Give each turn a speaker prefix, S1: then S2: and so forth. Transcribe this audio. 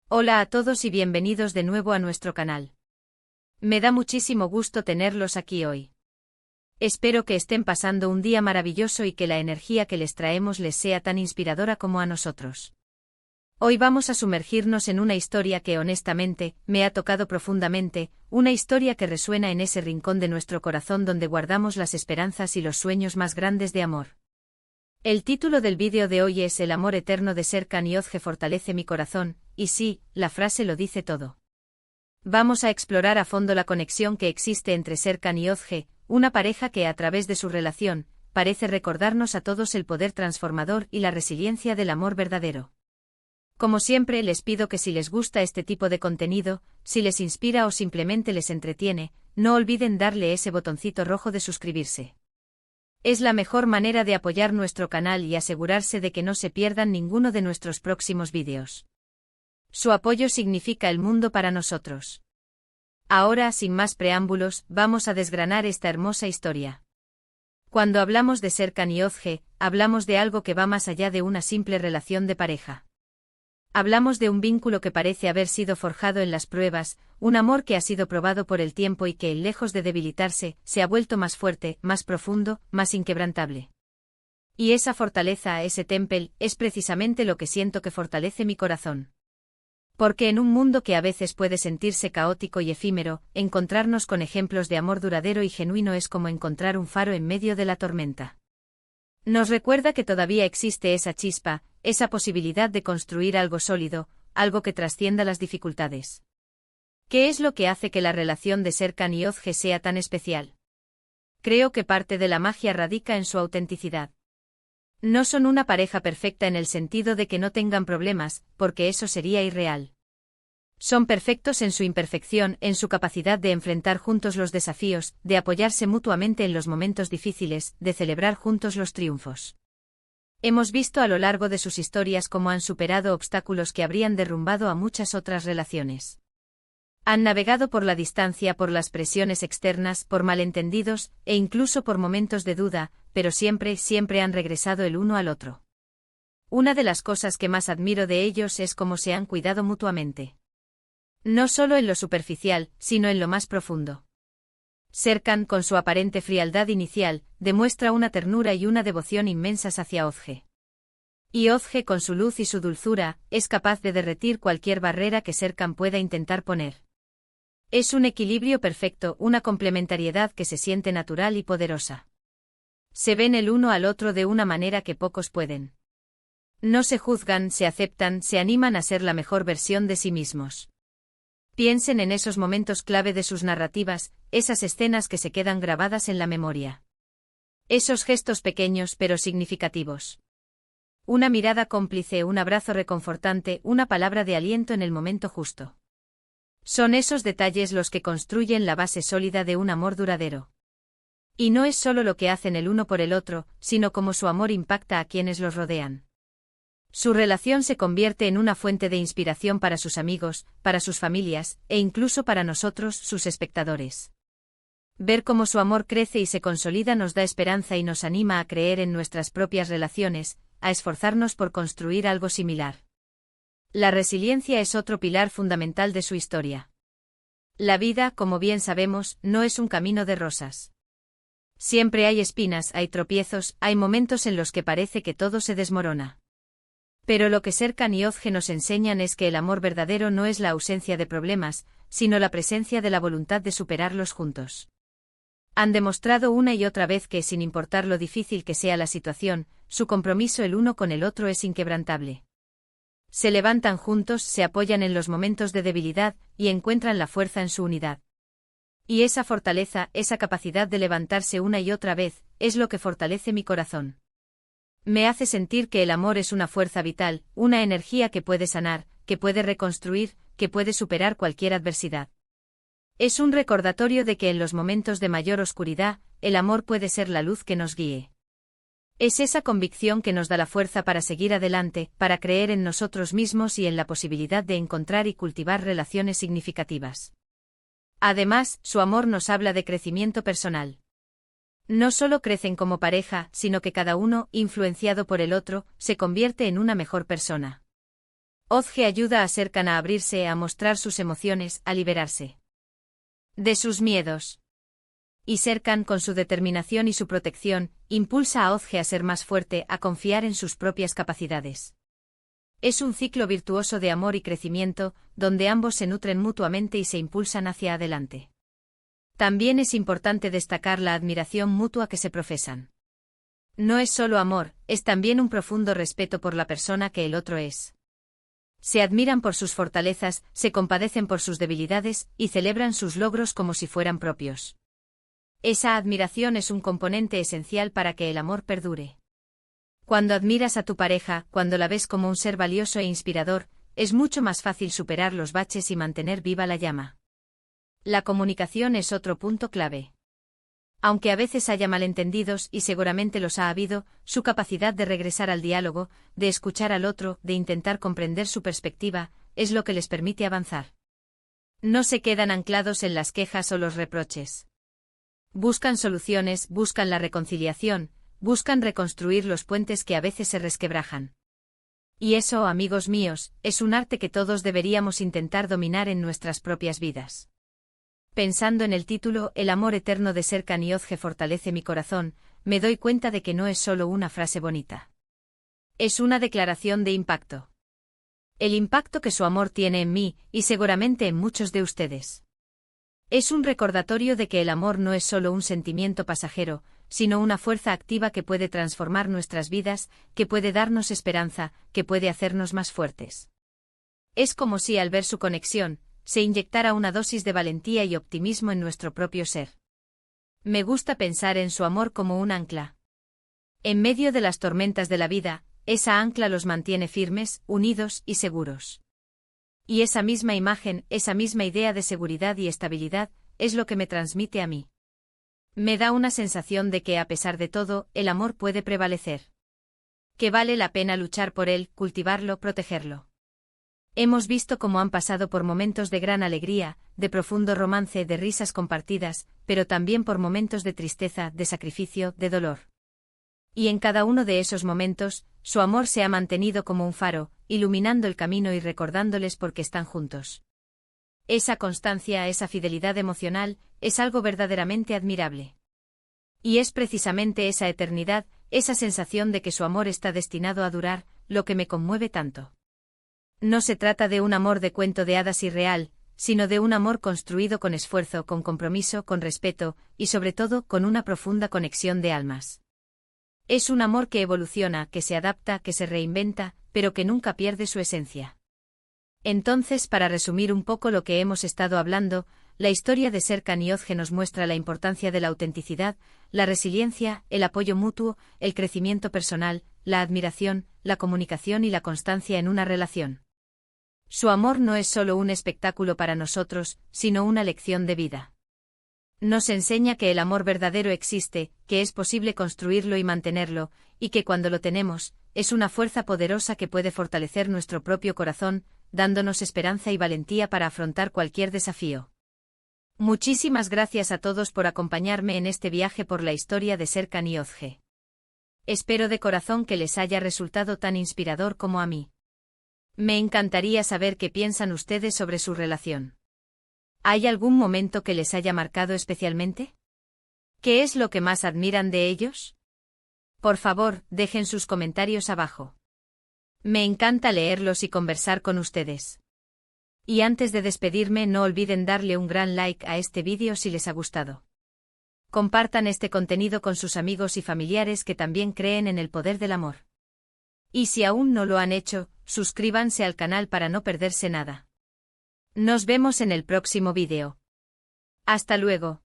S1: Hola a todos y bienvenidos de nuevo a nuestro canal. Me da muchísimo gusto tenerlos aquí hoy. Espero que estén pasando un día maravilloso y que la energía que les traemos les sea tan inspiradora como a nosotros. Hoy vamos a sumergirnos en una historia que honestamente, me ha tocado profundamente, una historia que resuena en ese rincón de nuestro corazón donde guardamos las esperanzas y los sueños más grandes de amor. El título del vídeo de hoy es El amor eterno de Serkan y Özge fortalece mi corazón, y sí, la frase lo dice todo. Vamos a explorar a fondo la conexión que existe entre Serkan y Özge, una pareja que a través de su relación, parece recordarnos a todos el poder transformador y la resiliencia del amor verdadero. Como siempre les pido que si les gusta este tipo de contenido, si les inspira o simplemente les entretiene, no olviden darle ese botoncito rojo de suscribirse. Es la mejor manera de apoyar nuestro canal y asegurarse de que no se pierdan ninguno de nuestros próximos vídeos. Su apoyo significa el mundo para nosotros. Ahora, sin más preámbulos, vamos a desgranar esta hermosa historia. Cuando hablamos de Serkan y Özge, hablamos de algo que va más allá de una simple relación de pareja. Hablamos de un vínculo que parece haber sido forjado en las pruebas, un amor que ha sido probado por el tiempo y que, lejos de debilitarse, se ha vuelto más fuerte, más profundo, más inquebrantable. Y esa fortaleza, ese temple, es precisamente lo que siento que fortalece mi corazón. Porque en un mundo que a veces puede sentirse caótico y efímero, encontrarnos con ejemplos de amor duradero y genuino es como encontrar un faro en medio de la tormenta. Nos recuerda que todavía existe esa chispa, esa posibilidad de construir algo sólido, algo que trascienda las dificultades. ¿Qué es lo que hace que la relación de Serkan y Özge sea tan especial? Creo que parte de la magia radica en su autenticidad. No son una pareja perfecta en el sentido de que no tengan problemas, porque eso sería irreal. Son perfectos en su imperfección, en su capacidad de enfrentar juntos los desafíos, de apoyarse mutuamente en los momentos difíciles, de celebrar juntos los triunfos. Hemos visto a lo largo de sus historias cómo han superado obstáculos que habrían derrumbado a muchas otras relaciones. Han navegado por la distancia, por las presiones externas, por malentendidos, e incluso por momentos de duda, pero siempre han regresado el uno al otro. Una de las cosas que más admiro de ellos es cómo se han cuidado mutuamente. No solo en lo superficial, sino en lo más profundo. Serkan, con su aparente frialdad inicial, demuestra una ternura y una devoción inmensas hacia Özge. Y Özge, con su luz y su dulzura, es capaz de derretir cualquier barrera que Serkan pueda intentar poner. Es un equilibrio perfecto, una complementariedad que se siente natural y poderosa. Se ven el uno al otro de una manera que pocos pueden. No se juzgan, se aceptan, se animan a ser la mejor versión de sí mismos. Piensen en esos momentos clave de sus narrativas, esas escenas que se quedan grabadas en la memoria. Esos gestos pequeños pero significativos. Una mirada cómplice, un abrazo reconfortante, una palabra de aliento en el momento justo. Son esos detalles los que construyen la base sólida de un amor duradero. Y no es solo lo que hacen el uno por el otro, sino cómo su amor impacta a quienes los rodean. Su relación se convierte en una fuente de inspiración para sus amigos, para sus familias, e incluso para nosotros, sus espectadores. Ver cómo su amor crece y se consolida nos da esperanza y nos anima a creer en nuestras propias relaciones, a esforzarnos por construir algo similar. La resiliencia es otro pilar fundamental de su historia. La vida, como bien sabemos, no es un camino de rosas. Siempre hay espinas, hay tropiezos, hay momentos en los que parece que todo se desmorona. Pero lo que Serkan y Özge nos enseñan es que el amor verdadero no es la ausencia de problemas, sino la presencia de la voluntad de superarlos juntos. Han demostrado una y otra vez que, sin importar lo difícil que sea la situación, su compromiso el uno con el otro es inquebrantable. Se levantan juntos, se apoyan en los momentos de debilidad, y encuentran la fuerza en su unidad. Y esa fortaleza, esa capacidad de levantarse una y otra vez, es lo que fortalece mi corazón. Me hace sentir que el amor es una fuerza vital, una energía que puede sanar, que puede reconstruir, que puede superar cualquier adversidad. Es un recordatorio de que en los momentos de mayor oscuridad, el amor puede ser la luz que nos guíe. Es esa convicción que nos da la fuerza para seguir adelante, para creer en nosotros mismos y en la posibilidad de encontrar y cultivar relaciones significativas. Además, su amor nos habla de crecimiento personal. No solo crecen como pareja, sino que cada uno, influenciado por el otro, se convierte en una mejor persona. Ozge ayuda a Serkan a abrirse, a mostrar sus emociones, a liberarse de sus miedos. Y Serkan, con su determinación y su protección, impulsa a Ozge a ser más fuerte, a confiar en sus propias capacidades. Es un ciclo virtuoso de amor y crecimiento, donde ambos se nutren mutuamente y se impulsan hacia adelante. También es importante destacar la admiración mutua que se profesan. No es solo amor, es también un profundo respeto por la persona que el otro es. Se admiran por sus fortalezas, se compadecen por sus debilidades, y celebran sus logros como si fueran propios. Esa admiración es un componente esencial para que el amor perdure. Cuando admiras a tu pareja, cuando la ves como un ser valioso e inspirador, es mucho más fácil superar los baches y mantener viva la llama. La comunicación es otro punto clave. Aunque a veces haya malentendidos, y seguramente los ha habido, su capacidad de regresar al diálogo, de escuchar al otro, de intentar comprender su perspectiva, es lo que les permite avanzar. No se quedan anclados en las quejas o los reproches. Buscan soluciones, buscan la reconciliación, buscan reconstruir los puentes que a veces se resquebrajan. Y eso, amigos míos, es un arte que todos deberíamos intentar dominar en nuestras propias vidas. Pensando en el título, El amor eterno de Serkan y Ozge fortalece mi corazón, me doy cuenta de que no es solo una frase bonita. Es una declaración de impacto. El impacto que su amor tiene en mí, y seguramente en muchos de ustedes. Es un recordatorio de que el amor no es solo un sentimiento pasajero, sino una fuerza activa que puede transformar nuestras vidas, que puede darnos esperanza, que puede hacernos más fuertes. Es como si al ver su conexión, se inyectara una dosis de valentía y optimismo en nuestro propio ser. Me gusta pensar en su amor como un ancla. En medio de las tormentas de la vida, esa ancla los mantiene firmes, unidos y seguros. Y esa misma imagen, esa misma idea de seguridad y estabilidad, es lo que me transmite a mí. Me da una sensación de que, a pesar de todo, el amor puede prevalecer. Que vale la pena luchar por él, cultivarlo, protegerlo. Hemos visto cómo han pasado por momentos de gran alegría, de profundo romance, de risas compartidas, pero también por momentos de tristeza, de sacrificio, de dolor. Y en cada uno de esos momentos, su amor se ha mantenido como un faro, iluminando el camino y recordándoles por qué están juntos. Esa constancia, esa fidelidad emocional, es algo verdaderamente admirable. Y es precisamente esa eternidad, esa sensación de que su amor está destinado a durar, lo que me conmueve tanto. No se trata de un amor de cuento de hadas irreal, sino de un amor construido con esfuerzo, con compromiso, con respeto, y sobre todo con una profunda conexión de almas. Es un amor que evoluciona, que se adapta, que se reinventa, pero que nunca pierde su esencia. Entonces, para resumir un poco lo que hemos estado hablando, la historia de Serkan y Ozge nos muestra la importancia de la autenticidad, la resiliencia, el apoyo mutuo, el crecimiento personal, la admiración, la comunicación y la constancia en una relación. Su amor no es solo un espectáculo para nosotros, sino una lección de vida. Nos enseña que el amor verdadero existe, que es posible construirlo y mantenerlo, y que cuando lo tenemos, es una fuerza poderosa que puede fortalecer nuestro propio corazón, dándonos esperanza y valentía para afrontar cualquier desafío. Muchísimas gracias a todos por acompañarme en este viaje por la historia de Serkan y Ozge. Espero de corazón que les haya resultado tan inspirador como a mí. Me encantaría saber qué piensan ustedes sobre su relación. ¿Hay algún momento que les haya marcado especialmente? ¿Qué es lo que más admiran de ellos? Por favor, dejen sus comentarios abajo. Me encanta leerlos y conversar con ustedes. Y antes de despedirme, no olviden darle un gran like a este vídeo si les ha gustado. Compartan este contenido con sus amigos y familiares que también creen en el poder del amor. Y si aún no lo han hecho, suscríbanse al canal para no perderse nada. Nos vemos en el próximo vídeo. Hasta luego.